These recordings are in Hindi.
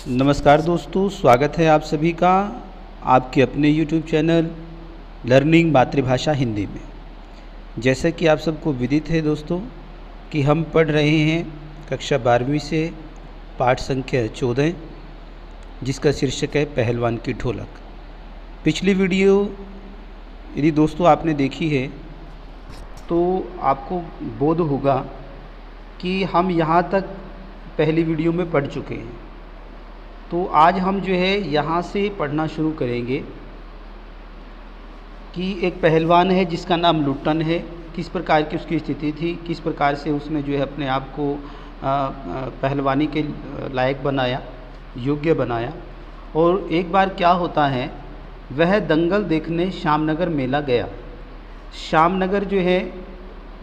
नमस्कार दोस्तों, स्वागत है आप सभी का आपके अपने YouTube चैनल लर्निंग मातृभाषा हिंदी में। जैसा कि आप सबको विदित है दोस्तों कि हम पढ़ रहे हैं कक्षा 12वीं से पाठ संख्या 14, जिसका शीर्षक है पहलवान की ढोलक। पिछली वीडियो यदि दोस्तों आपने देखी है तो आपको बोध होगा कि हम यहाँ तक पहली वीडियो में पढ़ चुके हैं। तो आज हम जो है यहाँ से पढ़ना शुरू करेंगे कि एक पहलवान है जिसका नाम लुट्टन है, किस प्रकार की उसकी स्थिति थी, किस प्रकार से उसने जो है अपने आप को पहलवानी के लायक बनाया, योग्य बनाया। और एक बार क्या होता है, वह दंगल देखने श्यामनगर मेला गया। श्यामनगर जो है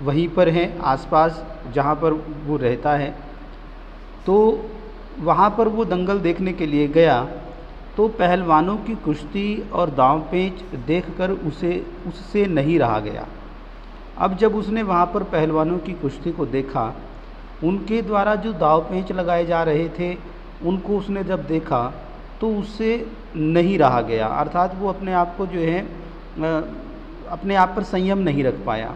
वहीं पर है आसपास जहाँ पर वो रहता है। तो वहाँ पर वो दंगल देखने के लिए गया तो पहलवानों की कुश्ती और दांव पेंच देखकर उससे नहीं रहा गया। अब जब उसने वहाँ पर पहलवानों की कुश्ती को देखा, उनके द्वारा जो दांव पेंच लगाए जा रहे थे उनको उसने जब देखा तो उससे नहीं रहा गया। अर्थात वो अपने आप को जो है अपने आप पर संयम नहीं रख पाया,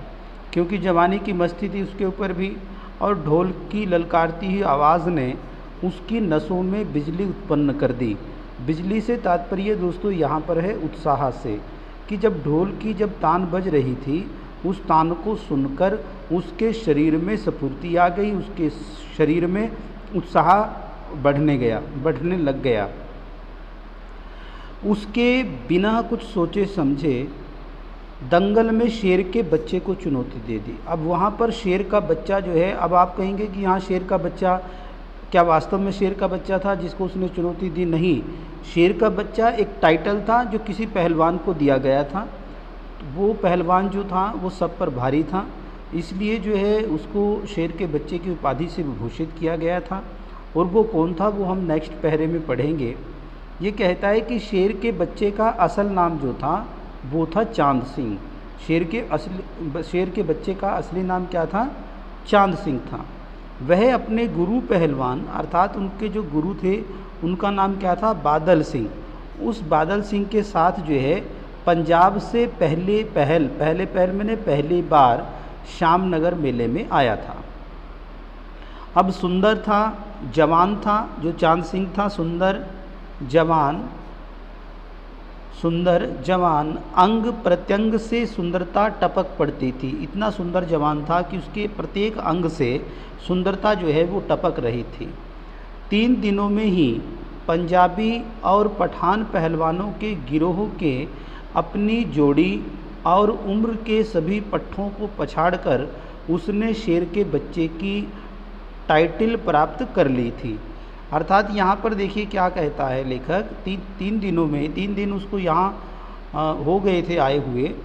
क्योंकि जवानी की मस्ती थी उसके ऊपर भी, और ढोल की ललकारती हुई आवाज़ ने उसकी नसों में बिजली उत्पन्न कर दी। बिजली से तात्पर्य दोस्तों यहाँ पर है उत्साह से, कि जब ढोल की जब तान बज रही थी, उस तान को सुनकर उसके शरीर में स्फूर्ति आ गई, उसके शरीर में उत्साह बढ़ने लग गया। उसके बिना कुछ सोचे समझे दंगल में शेर के बच्चे को चुनौती दे दी। अब वहाँ पर शेर का बच्चा जो है, अब आप कहेंगे कि यहाँ शेर का बच्चा क्या वास्तव में शेर का बच्चा था जिसको उसने चुनौती दी? नहीं, शेर का बच्चा एक टाइटल था जो किसी पहलवान को दिया गया था। वो पहलवान जो था वो सब पर भारी था, इसलिए जो है उसको शेर के बच्चे की उपाधि से विभूषित किया गया था। और वो कौन था वो हम नेक्स्ट पहरे में पढ़ेंगे। ये कहता है कि शेर के बच्चे का असल नाम जो था वो था चांद सिंह। शेर के बच्चे का असली नाम क्या था? चांद सिंह था। वह अपने गुरु पहलवान अर्थात उनके जो गुरु थे उनका नाम क्या था? बादल सिंह। उस बादल सिंह के साथ जो है पंजाब से पहले पहल मैंने पहली बार श्यामनगर मेले में आया था। अब सुंदर था, जवान था, जो चांद सिंह था सुंदर जवान, अंग प्रत्यंग से सुंदरता टपक पड़ती थी। इतना सुंदर जवान था कि उसके प्रत्येक अंग से सुंदरता जो है वो टपक रही थी। 3 दिनों में ही पंजाबी और पठान पहलवानों के गिरोह के अपनी जोड़ी और उम्र के सभी पट्ठों को पछाड़कर उसने शेर के बच्चे की टाइटल प्राप्त कर ली थी। अर्थात यहाँ पर देखिए क्या कहता है लेखक, 3 दिनों में 3 दिन उसको यहाँ हो गए थे आए हुए।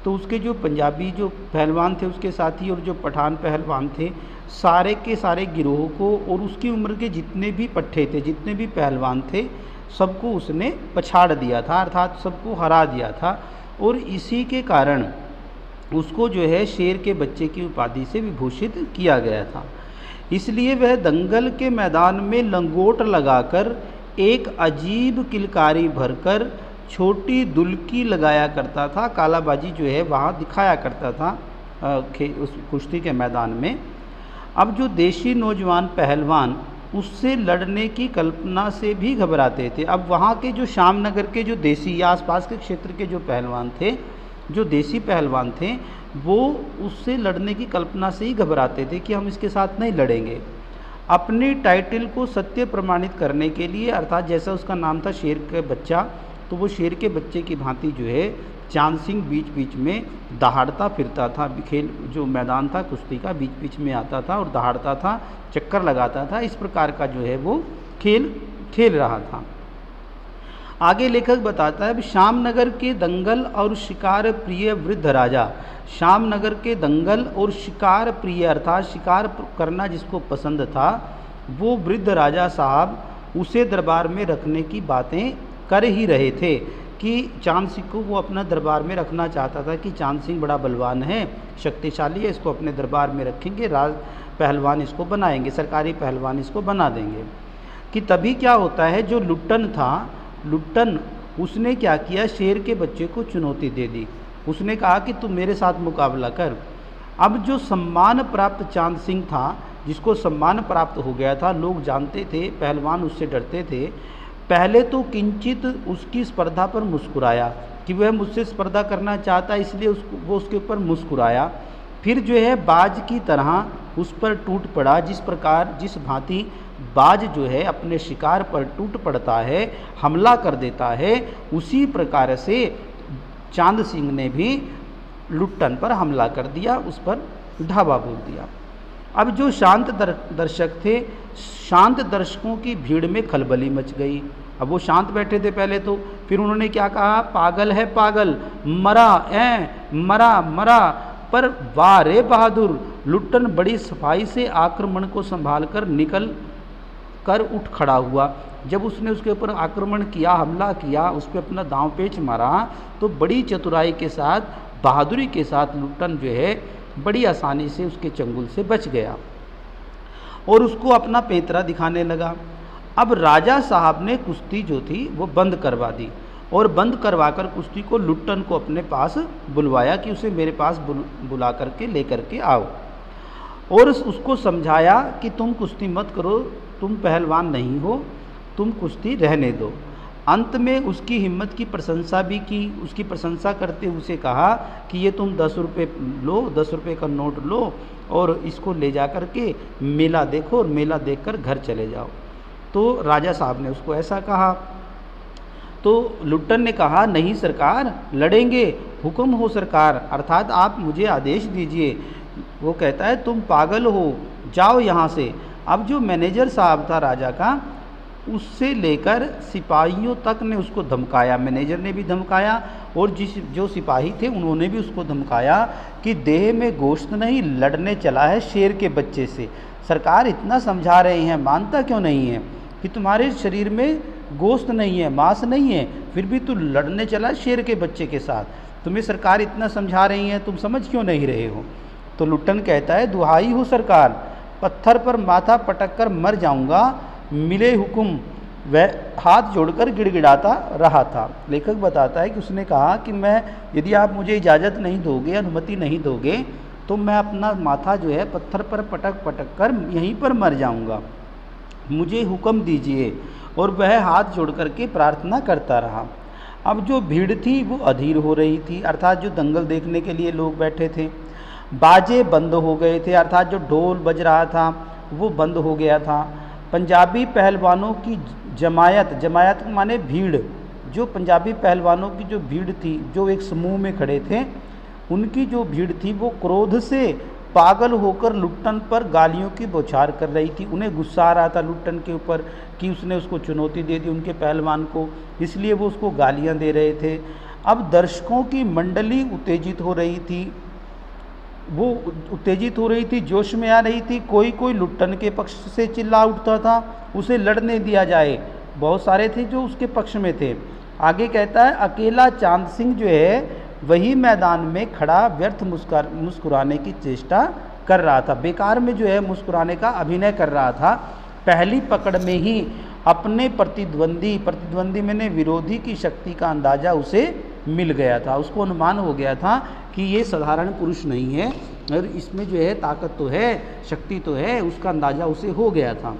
तो उसके जो पंजाबी जो पहलवान थे उसके साथी और जो पठान पहलवान थे, सारे के सारे गिरोह को और उसकी उम्र के जितने भी पट्ठे थे, जितने भी पहलवान थे, सबको उसने पछाड़ दिया था, अर्थात सबको हरा दिया था। और इसी के कारण उसको जो है शेर के बच्चे की उपाधि से विभूषित किया गया था। इसलिए वह दंगल के मैदान में लंगोट लगाकर एक अजीब किलकारी भरकर छोटी दुलकी लगाया करता था। कालाबाजी जो है वहाँ दिखाया करता था उस कुश्ती के मैदान में। अब जो देशी नौजवान पहलवान उससे लड़ने की कल्पना से भी घबराते थे। अब वहाँ के जो श्यामनगर के जो देसी या आसपास के क्षेत्र के जो पहलवान थे, जो देसी पहलवान थे, वो उससे लड़ने की कल्पना से ही घबराते थे कि हम इसके साथ नहीं लड़ेंगे। अपनी टाइटल को सत्य प्रमाणित करने के लिए, अर्थात जैसा उसका नाम था शेर का बच्चा, तो वो शेर के बच्चे की भांति जो है चांद सिंह बीच बीच में दहाड़ता फिरता था। खेल जो मैदान था कुश्ती का, बीच बीच में आता था और दहाड़ता था, चक्कर लगाता था। इस प्रकार का जो है वो खेल रहा था। आगे लेखक बताता है, श्यामनगर के दंगल और शिकार प्रिय वृद्ध राजा। श्यामनगर के दंगल और शिकार प्रिय अर्थात शिकार करना जिसको पसंद था, वो वृद्ध राजा साहब उसे दरबार में रखने की बातें कर ही रहे थे कि चांद सिंह को वो अपना दरबार में रखना चाहता था कि चांद सिंह बड़ा बलवान है, शक्तिशाली है, इसको अपने दरबार में रखेंगे, राज पहलवान इसको बनाएंगे, सरकारी पहलवान इसको बना देंगे। कि तभी क्या होता है, जो लुट्टन था, लुट्टन उसने क्या किया, शेर के बच्चे को चुनौती दे दी। उसने कहा कि तू मेरे साथ मुकाबला कर। अब जो सम्मान प्राप्त चांद सिंह था, जिसको सम्मान प्राप्त हो गया था, लोग जानते थे, पहलवान उससे डरते थे, पहले तो किंचित उसकी स्पर्धा पर मुस्कुराया कि वह मुझसे स्पर्धा करना चाहता, इसलिए वो उसके ऊपर मुस्कुराया। फिर जो है बाज की तरह उस पर टूट पड़ा, जिस भांति बाज जो है अपने शिकार पर टूट पड़ता है, हमला कर देता है, उसी प्रकार से चांद सिंह ने भी लुट्टन पर हमला कर दिया, उस पर ढाबा बोल दिया। अब जो शांत दर्शक थे, शांत दर्शकों की भीड़ में खलबली मच गई। अब वो शांत बैठे थे पहले तो, फिर उन्होंने क्या कहा, पागल है पागल, मरा मरा मरा। पर वाह रे बहादुर, लुट्टन बड़ी सफाई से आक्रमण को संभाल कर निकल कर उठ खड़ा हुआ। जब उसने उसके ऊपर आक्रमण किया, हमला किया, उस पर अपना दांव पेच मारा, तो बड़ी चतुराई के साथ, बहादुरी के साथ लुट्टन जो है बड़ी आसानी से उसके चंगुल से बच गया और उसको अपना पैंतरा दिखाने लगा। अब राजा साहब ने कुश्ती जो थी वो बंद करवा दी और बंद करवा कर कुश्ती को लुट्टन को अपने पास बुलवाया कि उसे मेरे पास बुला करके लेकर के आओ, और उसको समझाया कि तुम कुश्ती मत करो, तुम पहलवान नहीं हो, तुम कुश्ती रहने दो। अंत में उसकी हिम्मत की प्रशंसा भी की। उसकी प्रशंसा करते हुए उसे कहा कि ये तुम 10 रुपये लो, 10 रुपये का नोट लो और इसको ले जा कर के मेला देखो और मेला देखकर घर चले जाओ। तो राजा साहब ने उसको ऐसा कहा। तो लुट्टन ने कहा, नहीं सरकार, लड़ेंगे, हुक्म हो सरकार, अर्थात आप मुझे आदेश दीजिए। वो कहता है, तुम पागल हो, जाओ यहाँ से। अब जो मैनेजर साहब था राजा का, उससे लेकर सिपाहियों तक ने उसको धमकाया, मैनेजर ने भी धमकाया और जो सिपाही थे उन्होंने भी उसको धमकाया कि देह में गोश्त नहीं, लड़ने चला है शेर के बच्चे से। सरकार इतना समझा रहे हैं, मानता क्यों नहीं है कि तुम्हारे शरीर में गोश्त नहीं है, मांस नहीं है, फिर भी तू लड़ने चला शेर के बच्चे के साथ। तुम्हें सरकार इतना समझा रही हैं, तुम समझ क्यों नहीं रहे हो। तो लुट्टन कहता है, दुहाई हो सरकार, पत्थर पर माथा पटक कर मर जाऊंगा, मिले हुक्म। वह हाथ जोड़कर गिड़गिड़ाता रहा था। लेखक बताता है कि उसने कहा कि मैं, यदि आप मुझे इजाज़त नहीं दोगे, अनुमति नहीं दोगे, तो मैं अपना माथा जो है पत्थर पर पटक पटक कर यहीं पर मर जाऊंगा, मुझे हुक्म दीजिए। और वह हाथ जोड़ करके प्रार्थना करता रहा। अब जो भीड़ थी वो अधीर हो रही थी, अर्थात जो दंगल देखने के लिए लोग बैठे थे। बाजे बंद हो गए थे, अर्थात जो ढोल बज रहा था वो बंद हो गया था। पंजाबी पहलवानों की जमायत माने भीड़, जो पंजाबी पहलवानों की जो भीड़ थी, जो एक समूह में खड़े थे, उनकी जो भीड़ थी वो क्रोध से पागल होकर लुट्टन पर गालियों की बौछार कर रही थी। उन्हें गुस्सा आ रहा था लुट्टन के ऊपर कि उसने उसको चुनौती दे दी, उनके पहलवान को, इसलिए वो उसको गालियां दे रहे थे। अब दर्शकों की मंडली उत्तेजित हो रही थी, वो उत्तेजित हो रही थी, जोश में आ रही थी। कोई कोई लुट्टन के पक्ष से चिल्ला उठता था, उसे लड़ने दिया जाए। बहुत सारे थे जो उसके पक्ष में थे। आगे कहता है, अकेला चांद सिंह जो है वही मैदान में खड़ा व्यर्थ मुस्कुराने की चेष्टा कर रहा था, बेकार में जो है मुस्कुराने का अभिनय कर रहा था। पहली पकड़ में ही अपने प्रतिद्वंदी मैंने विरोधी की शक्ति का अंदाज़ा उसे मिल गया था। उसको अनुमान हो गया था कि ये साधारण पुरुष नहीं है और इसमें जो है ताकत तो है, शक्ति तो है, उसका अंदाज़ा उसे हो गया था।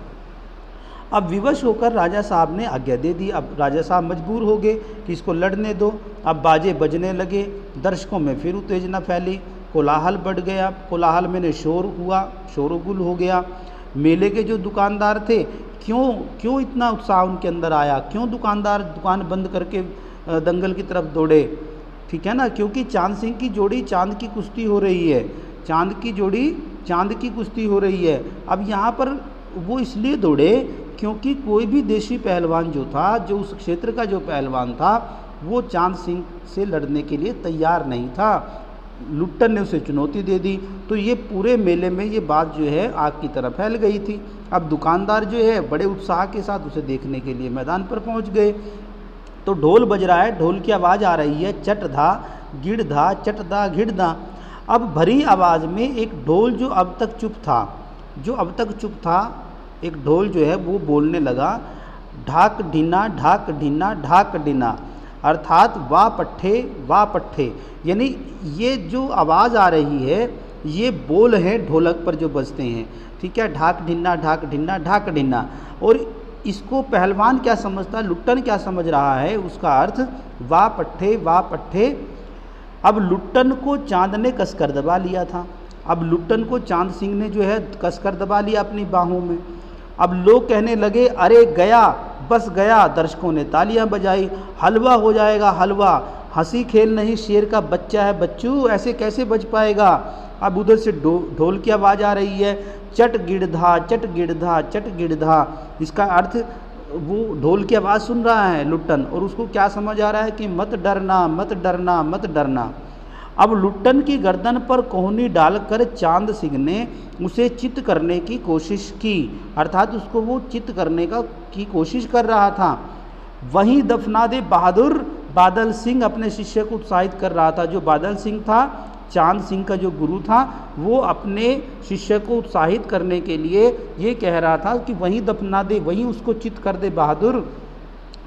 अब विवश होकर राजा साहब ने आज्ञा दे दी। अब राजा साहब मजबूर हो गए कि इसको लड़ने दो। अब बाजे बजने लगे, दर्शकों में फिर उत्तेजना फैली, कोलाहल बढ़ गया। कोलाहल में शोर हुआ, शोरगुल हो गया। मेले के जो दुकानदार थे, क्यों इतना उत्साह उनके अंदर आया, क्यों दुकानदार दुकान बंद करके दंगल की तरफ दौड़े, ठीक है ना, क्योंकि चांद सिंह की जोड़ी चांद की कुश्ती हो रही है, चांद की जोड़ी चांद की कुश्ती हो रही है। अब यहाँ पर वो इसलिए दौड़े क्योंकि कोई भी देशी पहलवान जो था, जो उस क्षेत्र का जो पहलवान था, वो चांद सिंह से लड़ने के लिए तैयार नहीं था। लुट्टन ने उसे चुनौती दे दी। तो ये पूरे मेले में ये बात जो है आग की तरह फैल गई थी। अब दुकानदार जो है बड़े उत्साह के साथ उसे देखने के लिए मैदान पर पहुंच गए। तो ढोल बज रहा है, ढोल की आवाज़ आ रही है, चट धा गिड़ धा चट धा घिड़ धा। अब भरी आवाज़ में एक ढोल जो अब तक चुप था, एक ढोल जो है वो बोलने लगा, ढाक ढिना ढाक ढिना ढाक ढिना, अर्थात वाह पट्ठे, यानी ये जो आवाज़ आ रही है ये बोल हैं ढोलक पर जो बजते हैं, ठीक है, ढाक ढिन्ना ढाक ढिन्ना। और इसको पहलवान क्या समझता है, लुट्टन क्या समझ रहा है, उसका अर्थ वाह पट्ठे। अब लुट्टन को चांद ने कसकर दबा लिया था। अब लुट्टन को चांद सिंह ने जो है कसकर दबा लिया अपनी बाहों में। अब लोग कहने लगे, अरे गया, बस गया। दर्शकों ने तालियां बजाई, हलवा हो जाएगा हलवा, हंसी खेल नहीं शेर का बच्चा है बच्चू, ऐसे कैसे बच पाएगा। अब उधर से ढोल की आवाज़ आ रही है, चट गिड़धा। इसका अर्थ वो ढोल की आवाज़ सुन रहा है लुट्टन, और उसको क्या समझ आ रहा है कि मत डरना। अब लुट्टन की गर्दन पर कोहनी डालकर चांद सिंह ने उसे चित करने की कोशिश की, अर्थात उसको वो चित करने की कोशिश कर रहा था। वहीं दफना दे बहादुर, बादल सिंह अपने शिष्य को उत्साहित कर रहा था। जो बादल सिंह था, चांद सिंह का जो गुरु था, वो अपने शिष्य को उत्साहित करने के लिए ये कह रहा था कि वहीं दफना दे, वहीं उसको चित कर दे बहादुर।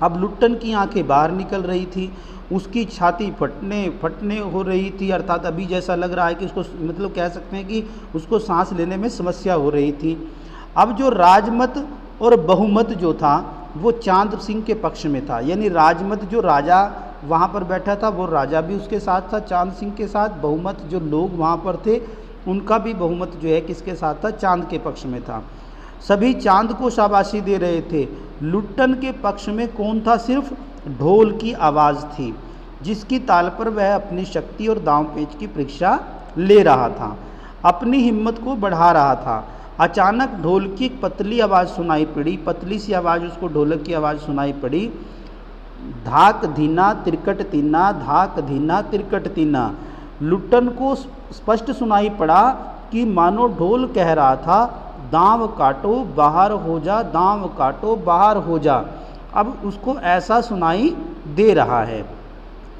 अब लुट्टन की आंखें बाहर निकल रही थी, उसकी छाती फटने हो रही थी, अर्थात अभी जैसा लग रहा है कि उसको, मतलब कह सकते हैं कि उसको सांस लेने में समस्या हो रही थी। अब जो राजमत और बहुमत जो था वो चांद सिंह के पक्ष में था, यानी राजमत जो राजा वहाँ पर बैठा था वो राजा भी उसके साथ था चांद सिंह के साथ, बहुमत जो लोग वहाँ पर थे उनका भी बहुमत जो है किसके साथ था, चांद के पक्ष में था। सभी चांद को शाबाशी दे रहे थे। लुट्टन के पक्ष में कौन था, सिर्फ ढोल की आवाज़ थी, जिसकी ताल पर वह अपनी शक्ति और दांव पेच की परीक्षा ले रहा था, अपनी हिम्मत को बढ़ा रहा था। अचानक ढोल की एक पतली आवाज़ सुनाई पड़ी, पतली सी आवाज़ उसको ढोलक की आवाज़ सुनाई पड़ी, धाक धीना तिरकट तीना, धाक धीना तिरकट तीना। लुट्टन को स्पष्ट सुनाई पड़ा कि मानो ढोल कह रहा था, दांव काटो बाहर हो जा, दांव काटो बाहर हो जा। अब उसको ऐसा सुनाई दे रहा है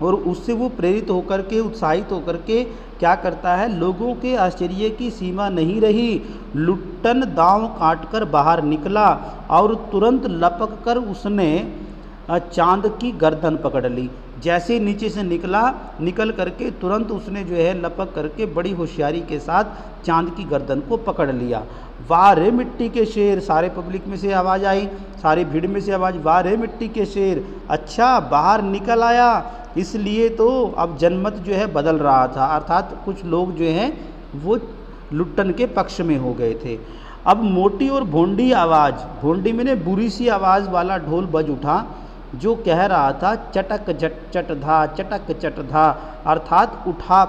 और उससे वो प्रेरित होकर के, उत्साहित होकर के क्या करता है, लोगों के आश्चर्य की सीमा नहीं रही। लुट्टन दांव काटकर बाहर निकला और तुरंत लपक कर उसने चांद की गर्दन पकड़ ली। जैसे ही नीचे से निकल करके तुरंत उसने जो है लपक करके बड़ी होशियारी के साथ चांद की गर्दन को पकड़ लिया। वाह रे मिट्टी के शेर, सारे पब्लिक में से आवाज़ आई, सारी भीड़ में से आवाज़, वाह रे मिट्टी के शेर, अच्छा बाहर निकल आया। इसलिए तो अब जनमत जो है बदल रहा था, अर्थात कुछ लोग जो हैं वो लुट्टन के पक्ष में हो गए थे। अब मोटी और भोंडी आवाज़, भोंडी में ने बुरी सी आवाज़ वाला ढोल बज उठा, जो कह रहा था चटक चट चट धा, अर्थात उठा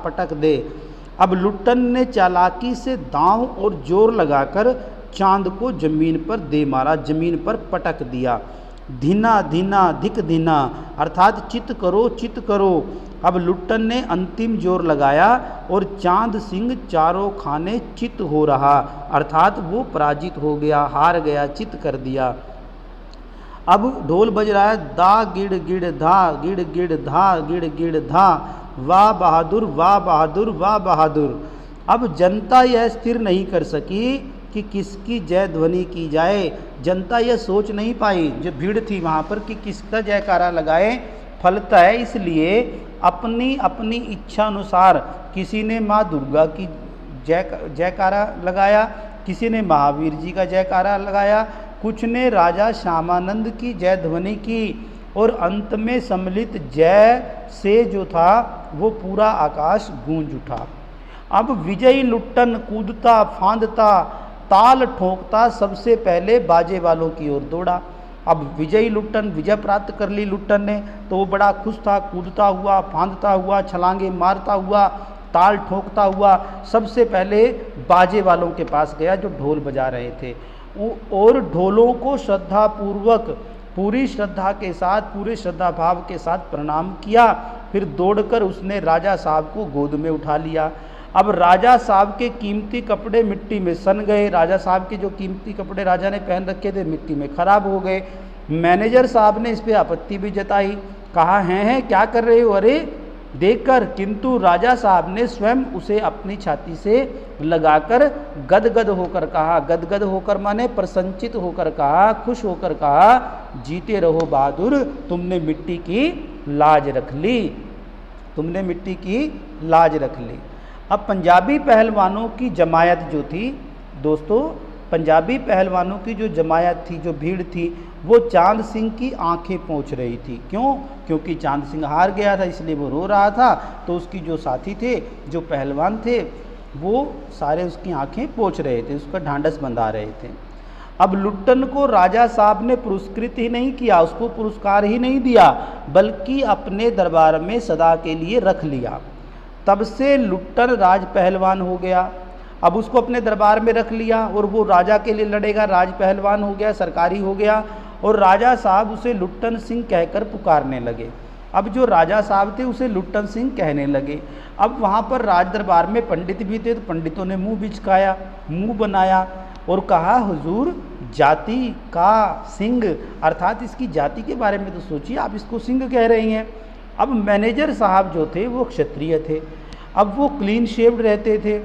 पटक दे। अब लुट्टन ने चालाकी से दांव और जोर लगाकर चांद को जमीन पर दे मारा, जमीन पर पटक दिया। धीना धीना धिक धीना, अर्थात चित करो। अब लुट्टन ने अंतिम जोर लगाया और चांद सिंह चारों खाने चित हो रहा, अर्थात वो पराजित हो गया, हार गया, चित कर दिया। अब ढोल बज रहा है, दा गिड़ गिड़ धा, गिड़ गिड़ धा, गिड़ गिड़ धा, वाह बहादुर वाह बहादुर वाह बहादुर। अब जनता यह स्थिर नहीं कर सकी कि किसकी जय ध्वनि की जाए। जनता यह सोच नहीं पाई, जो भीड़ थी वहाँ पर, कि किसका जयकारा लगाए। फलता है इसलिए अपनी अपनी इच्छा अनुसार किसी ने माँ दुर्गा की जयकारा लगाया, किसी ने महावीर जी का जयकारा लगाया, कुछ ने राजा श्यामानंद की जय ध्वनि की, और अंत में सम्मिलित जय से जो था वो पूरा आकाश गूंज उठा। अब विजयी लुट्टन कूदता फांदता ताल ठोंकता सबसे पहले बाजे वालों की ओर दौड़ा। अब विजयी लुट्टन, विजय प्राप्त कर ली लुट्टन ने, तो वो बड़ा खुश था, कूदता हुआ, फांदता हुआ, छलांगे मारता हुआ, ताल ठोंकता हुआ सबसे पहले बाजे वालों के पास गया जो ढोल बजा रहे थे, और ढोलों को श्रद्धापूर्वक, पूरी श्रद्धा के साथ, पूरे श्रद्धा भाव के साथ प्रणाम किया। फिर दौड़कर उसने राजा साहब को गोद में उठा लिया। अब राजा साहब के कीमती कपड़े मिट्टी में सन गए, राजा साहब के जो कीमती कपड़े राजा ने पहन रखे थे मिट्टी में खराब हो गए। मैनेजर साहब ने इस पर आपत्ति भी जताई, कहा हैं क्या कर रहे हो, अरे देखकर, किंतु राजा साहब ने स्वयं उसे अपनी छाती से लगाकर गदगद होकर कहा, गदगद होकर माने प्रसन्नचित होकर कहा, खुश होकर कहा, जीते रहो बहादुर, तुमने मिट्टी की लाज रख ली, तुमने मिट्टी की लाज रख ली। अब पंजाबी पहलवानों की जमायत जो थी दोस्तों, पंजाबी पहलवानों की जो जमायत थी, जो भीड़ थी, वो चांद सिंह की आंखें पोंछ रही थी। क्यों? क्योंकि चांद सिंह हार गया था, इसलिए वो रो रहा था। तो उसकी जो साथी थे, जो पहलवान थे, वो सारे उसकी आंखें पोंछ रहे थे, उसका ढांढस बंधा रहे थे। अब लुट्टन को राजा साहब ने पुरस्कृत ही नहीं किया, उसको पुरस्कार ही नहीं दिया, बल्कि अपने दरबार में सदा के लिए रख लिया। तब से लुट्टन राज पहलवान हो गया। अब उसको अपने दरबार में रख लिया और वो राजा के लिए लड़ेगा, राज पहलवान हो गया, सरकारी हो गया, और राजा साहब उसे लुट्टन सिंह कहकर पुकारने लगे। अब जो राजा साहब थे उसे लुट्टन सिंह कहने लगे। अब वहाँ पर राज दरबार में पंडित भी थे, तो पंडितों ने मुंह बिचकाया, मुंह बनाया और कहा, हुजूर जाति का सिंह, अर्थात इसकी जाति के बारे में तो सोचिए, आप इसको सिंह कह रही हैं। अब मैनेजर साहब जो थे वो क्षत्रिय थे। अब वो क्लीन शेव्ड रहते थे,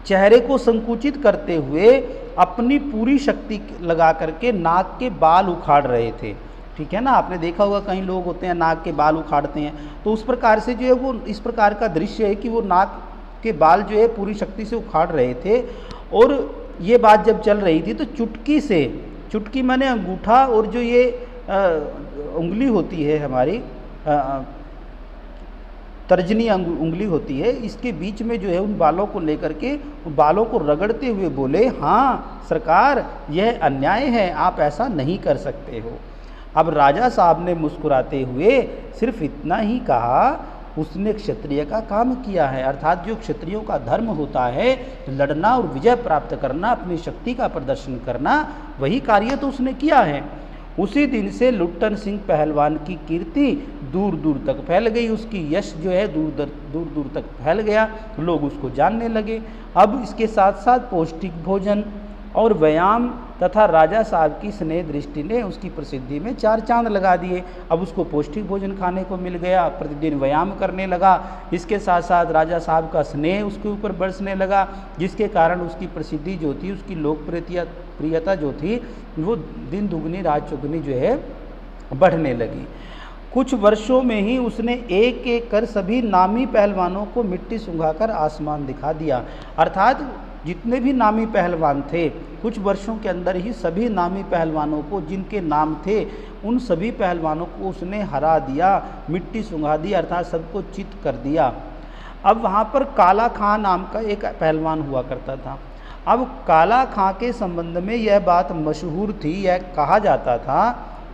चेहरे को संकुचित करते हुए अपनी पूरी शक्ति लगा करके नाक के बाल उखाड़ रहे थे। ठीक है ना, आपने देखा होगा कई लोग होते हैं नाक के बाल उखाड़ते हैं, तो उस प्रकार से जो है वो इस प्रकार का दृश्य है कि वो नाक के बाल जो है पूरी शक्ति से उखाड़ रहे थे। और ये बात जब चल रही थी तो चुटकी से, चुटकी माने अंगूठा, और जो ये उंगली होती है हमारी तर्जनी उंगली होती है, इसके बीच में जो है उन बालों को लेकर के उन बालों को रगड़ते हुए बोले, हाँ सरकार यह अन्याय है, आप ऐसा नहीं कर सकते हो। अब राजा साहब ने मुस्कुराते हुए सिर्फ इतना ही कहा, उसने क्षत्रिय का काम किया है, अर्थात जो क्षत्रियों का धर्म होता है लड़ना और विजय प्राप्त करना, अपनी शक्ति का प्रदर्शन करना, वही कार्य तो उसने किया है। उसी दिन से लुट्टन सिंह पहलवान की कीर्ति दूर दूर तक फैल गई, उसकी यश जो है दूर दूर तक फैल गया, लोग उसको जानने लगे। अब इसके साथ साथ पौष्टिक भोजन और व्यायाम तथा राजा साहब की स्नेह दृष्टि ने उसकी प्रसिद्धि में 4 चांद लगा दिए। अब उसको पौष्टिक भोजन खाने को मिल गया, प्रतिदिन व्यायाम करने लगा, इसके साथ साथ राजा साहब का स्नेह उसके ऊपर बरसने लगा, जिसके कारण उसकी प्रसिद्धि जो थी, उसकी लोकप्रियता जो थी, वो दिन दुगनी रात चौगुनी जो है बढ़ने लगी। कुछ वर्षों में ही उसने एक एक कर सभी नामी पहलवानों को मिट्टी सुंघाकर आसमान दिखा दिया। अर्थात जितने भी नामी पहलवान थे, कुछ वर्षों के अंदर ही सभी नामी पहलवानों को, जिनके नाम थे, उन सभी पहलवानों को उसने हरा दिया, मिट्टी सुंघा दी, अर्थात सबको चित कर दिया। अब वहाँ पर काला खां नाम का एक पहलवान हुआ करता था। अब काला खां के संबंध में यह बात मशहूर थी, यह कहा जाता था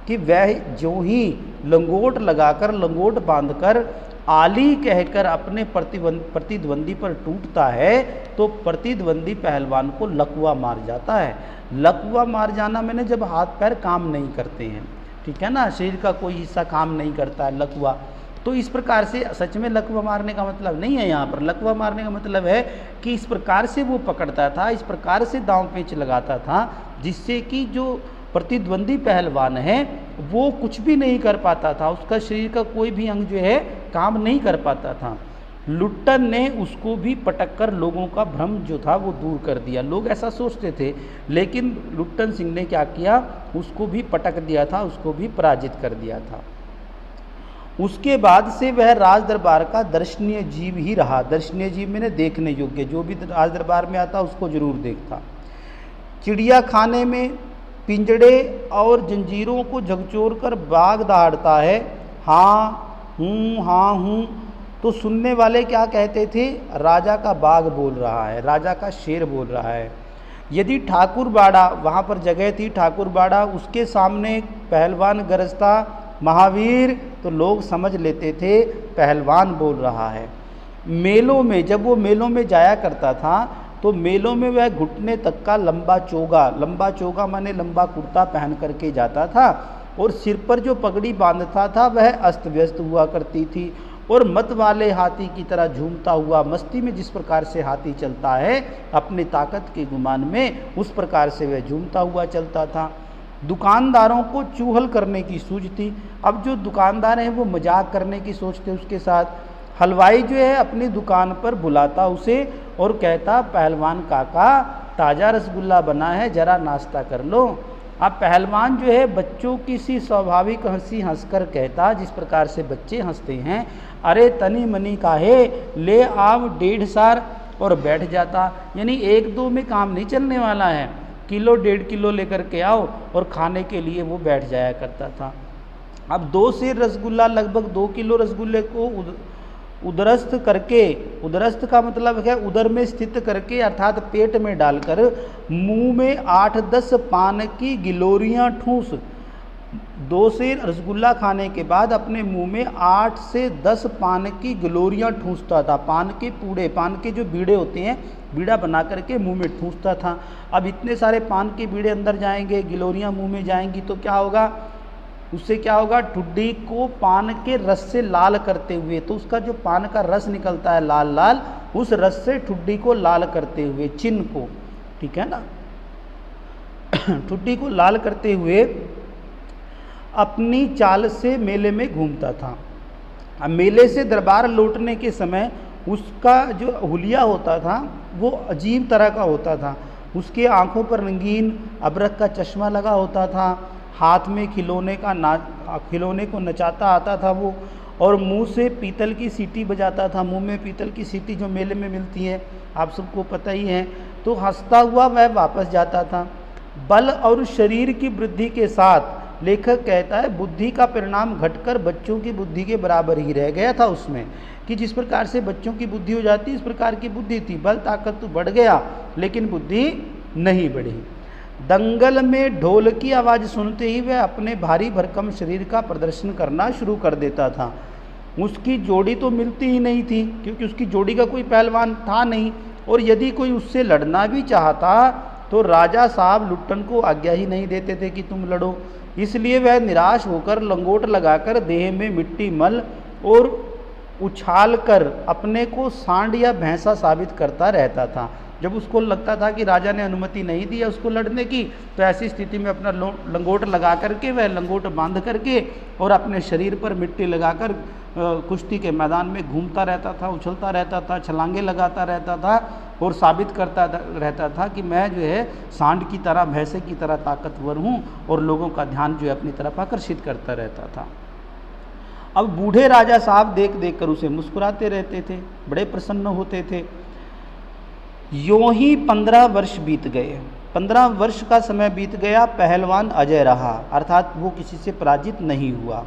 कि वह जो ही लंगोट लगाकर, लंगोट बांधकर आली कहकर अपने प्रतिद्वंदी पर टूटता है, तो प्रतिद्वंदी पहलवान को लकवा मार जाता है। लकवा मार जाना मैंने जब हाथ पैर काम नहीं करते हैं, ठीक है ना, शरीर का कोई हिस्सा काम नहीं करता है, लकवा। तो इस प्रकार से सच में लकवा मारने का मतलब नहीं है यहाँ पर। लकवा मारने का मतलब है कि इस प्रकार से वो पकड़ता था, इस प्रकार से दांव पेंच लगाता था, जिससे कि जो प्रतिद्वंदी पहलवान है वो कुछ भी नहीं कर पाता था, उसका शरीर का कोई भी अंग जो है काम नहीं कर पाता था। लुट्टन ने उसको भी पटक कर लोगों का भ्रम जो था वो दूर कर दिया। लोग ऐसा सोचते थे, लेकिन लुट्टन सिंह ने क्या किया, उसको भी पटक दिया था, उसको भी पराजित कर दिया था। उसके बाद से वह राज दरबार का दर्शनीय जीव ही रहा। दर्शनीय जीव मैंने देखने योग्य, जो भी राज दरबार में आता उसको जरूर देखता। चिड़िया खाने में पिंजड़े और जंजीरों को झकझोर कर बाघ दहाड़ता है, हाँ हूँ, तो सुनने वाले क्या कहते थे, राजा का बाघ बोल रहा है, राजा का शेर बोल रहा है। यदि ठाकुर बाड़ा, वहाँ पर जगह थी ठाकुर बाड़ा, उसके सामने पहलवान गरजता महावीर, तो लोग समझ लेते थे पहलवान बोल रहा है। मेलों में, जब वो मेलों में जाया करता था, तो मेलों में वह घुटने तक का लंबा चोगा माने लंबा कुर्ता पहन करके जाता था, और सिर पर जो पगड़ी बांधता था वह अस्त व्यस्त हुआ करती थी, और मत वाले हाथी की तरह झूमता हुआ, मस्ती में जिस प्रकार से हाथी चलता है अपनी ताकत के गुमान में, उस प्रकार से वह झूमता हुआ चलता था। दुकानदारों को चूहल करने की सूझ थी। अब जो दुकानदार हैं वो मजाक करने की सोचते उसके साथ, हलवाई जो है अपनी दुकान पर बुलाता उसे और कहता, पहलवान काका ताज़ा रसगुल्ला बना है, ज़रा नाश्ता कर लो। अब पहलवान जो है बच्चों की सी स्वाभाविक हंसी हंसकर कहता, जिस प्रकार से बच्चे हंसते हैं, अरे तनी मनी काहे, ले आओ 1.5 सार, और बैठ जाता। यानी 1-2 में काम नहीं चलने वाला है, किलो 1.5 किलो लेकर के आओ, और खाने के लिए वो बैठ जाया करता था। अब 2 सेर रसगुल्ला, लगभग 2 किलो रसगुल्ले को उदरस्त करके, उदरस्त का मतलब है उदर में स्थित करके, अर्थात पेट में डालकर मुंह में 8-10 पान की गिलोरियां ठूस, 2 सेर रसगुल्ला खाने के बाद अपने मुंह में 8 से 10 पान की गिलोरियां ठूसता था। पान के पूड़े, पान के जो बीड़े होते हैं, बीड़ा बना करके मुंह में ठूसता था। अब इतने सारे पान के बीड़े अंदर जाएंगे, गिलोरियां मुंह में जाएंगी तो क्या होगा, उससे क्या होगा, ठुड्डी को पान के रस से लाल करते हुए, तो उसका जो पान का रस निकलता है लाल लाल, उस रस से ठुड्डी को लाल करते हुए, चिन्ह को, ठीक है ना, ठुड्डी को लाल करते हुए अपनी चाल से मेले में घूमता था। अब मेले से दरबार लौटने के समय उसका जो हुलिया होता था वो अजीब तरह का होता था। उसके आंखों पर रंगीन अबरक का चश्मा लगा होता था, हाथ में खिलौने को नचाता आता था वो, और मुंह से पीतल की सीटी बजाता था। मुंह में पीतल की सीटी जो मेले में मिलती है, आप सबको पता ही है। तो हंसता हुआ वह वापस जाता था। बल और शरीर की वृद्धि के साथ लेखक कहता है बुद्धि का परिणाम घटकर बच्चों की बुद्धि के बराबर ही रह गया था उसमें, कि जिस प्रकार से बच्चों की बुद्धि हो जाती, इस प्रकार की बुद्धि थी। बल ताकत तो बढ़ गया लेकिन बुद्धि नहीं बढ़ी। दंगल में ढोल की आवाज़ सुनते ही वह अपने भारी भरकम शरीर का प्रदर्शन करना शुरू कर देता था। उसकी जोड़ी तो मिलती ही नहीं थी, क्योंकि उसकी जोड़ी का कोई पहलवान था नहीं, और यदि कोई उससे लड़ना भी चाहता तो राजा साहब लुट्टन को आज्ञा ही नहीं देते थे कि तुम लड़ो। इसलिए वह निराश होकर लंगोट लगाकर देह में मिट्टी मल और उछाल कर अपने को सांड या भैंसा साबित करता रहता था। जब उसको लगता था कि राजा ने अनुमति नहीं दी है उसको लड़ने की, तो ऐसी स्थिति में अपना लंगोट लगा करके, वह लंगोट बांध करके और अपने शरीर पर मिट्टी लगाकर कुश्ती के मैदान में घूमता रहता था, उछलता रहता था, छलांगे लगाता रहता था और साबित करता रहता था कि मैं जो है सांड की तरह, भैंसे की तरह ताकतवर हूँ, और लोगों का ध्यान जो है अपनी तरफ आकर्षित करता रहता था। अब बूढ़े राजा साहब देख देख कर उसे मुस्कुराते रहते थे, बड़े प्रसन्न होते थे। यों ही 15 वर्ष बीत गए। 15 वर्ष का समय बीत गया। पहलवान अजय रहा, अर्थात वो किसी से पराजित नहीं हुआ।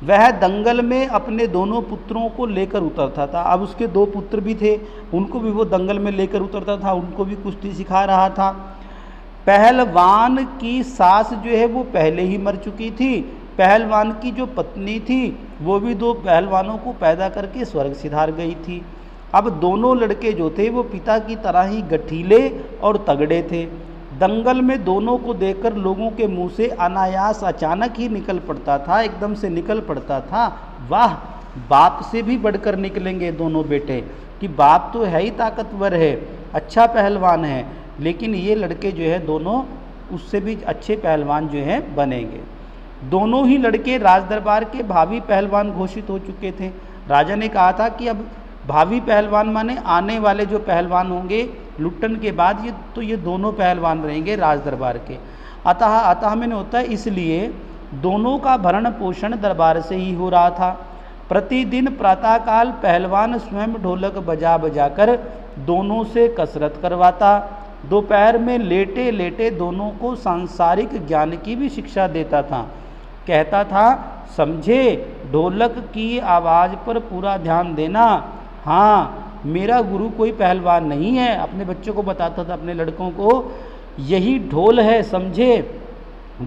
वह दंगल में अपने दोनों पुत्रों को लेकर उतरता था। अब उसके 2 पुत्र भी थे, उनको भी वो दंगल में लेकर उतरता था, उनको भी कुश्ती सिखा रहा था। पहलवान की सास जो है वो पहले ही मर चुकी थी। पहलवान की जो पत्नी थी वो भी 2 पहलवानों को पैदा करके स्वर्ग सिधार गई थी। अब दोनों लड़के जो थे वो पिता की तरह ही गठीले और तगड़े थे। दंगल में दोनों को देखकर लोगों के मुंह से अनायास अचानक ही निकल पड़ता था, एकदम से निकल पड़ता था, वाह, बाप से भी बढ़कर निकलेंगे दोनों बेटे, कि बाप तो है ही ताकतवर है, अच्छा पहलवान है, लेकिन ये लड़के जो है दोनों उससे भी अच्छे पहलवान जो हैं बनेंगे। दोनों ही लड़के राजदरबार के भावी पहलवान घोषित हो चुके थे। राजा ने कहा था कि अब भावी पहलवान माने आने वाले जो पहलवान होंगे लुट्टन के बाद, ये दोनों पहलवान रहेंगे राजदरबार के। अतः मैंने होता है, इसलिए दोनों का भरण पोषण दरबार से ही हो रहा था। प्रतिदिन प्रातःकाल पहलवान स्वयं ढोलक बजा बजाकर दोनों से कसरत करवाता। दोपहर में लेटे लेटे दोनों को सांसारिक ज्ञान की भी शिक्षा देता था। कहता था, समझे, ढोलक की आवाज़ पर पूरा ध्यान देना। हाँ, मेरा गुरु कोई पहलवान नहीं है, अपने बच्चों को बताता था, अपने लड़कों को, यही ढोल है, समझे,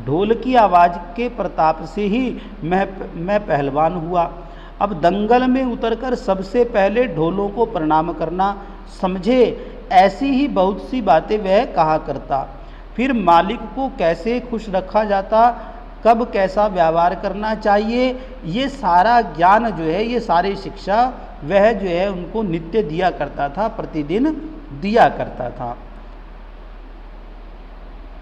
ढोल की आवाज़ के प्रताप से ही मैं पहलवान हुआ। अब दंगल में उतरकर सबसे पहले ढोलों को प्रणाम करना, समझे, ऐसी ही बहुत सी बातें वह कहा करता। फिर मालिक को कैसे खुश रखा जाता, कब कैसा व्यवहार करना चाहिए, ये सारा ज्ञान जो है, ये सारी शिक्षा वह जो है उनको नित्य दिया करता था, प्रतिदिन दिया करता था,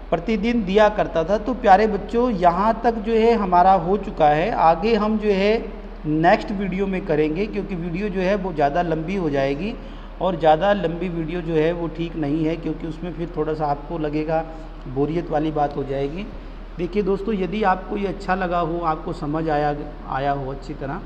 प्रतिदिन दिया करता था। तो प्यारे बच्चों, यहाँ तक जो है हमारा हो चुका है। आगे हम जो है नेक्स्ट वीडियो में करेंगे, क्योंकि वीडियो जो है वो ज़्यादा लंबी हो जाएगी और ज़्यादा लंबी वीडियो जो है वो ठीक नहीं है, क्योंकि उसमें फिर थोड़ा सा आपको लगेगा बोरियत वाली बात हो जाएगी। देखिए दोस्तों, यदि आपको ये अच्छा लगा हो, आपको समझ आया हो अच्छी तरह,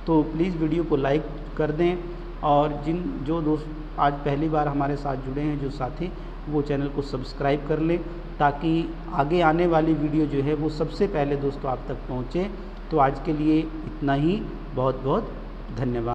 तो प्लीज़ वीडियो को लाइक कर दें, और जो दोस्त आज पहली बार हमारे साथ जुड़े हैं, जो साथी, वो चैनल को सब्सक्राइब कर लें, ताकि आगे आने वाली वीडियो जो है वो सबसे पहले दोस्तों आप तक पहुँचे। तो आज के लिए इतना ही, बहुत बहुत धन्यवाद।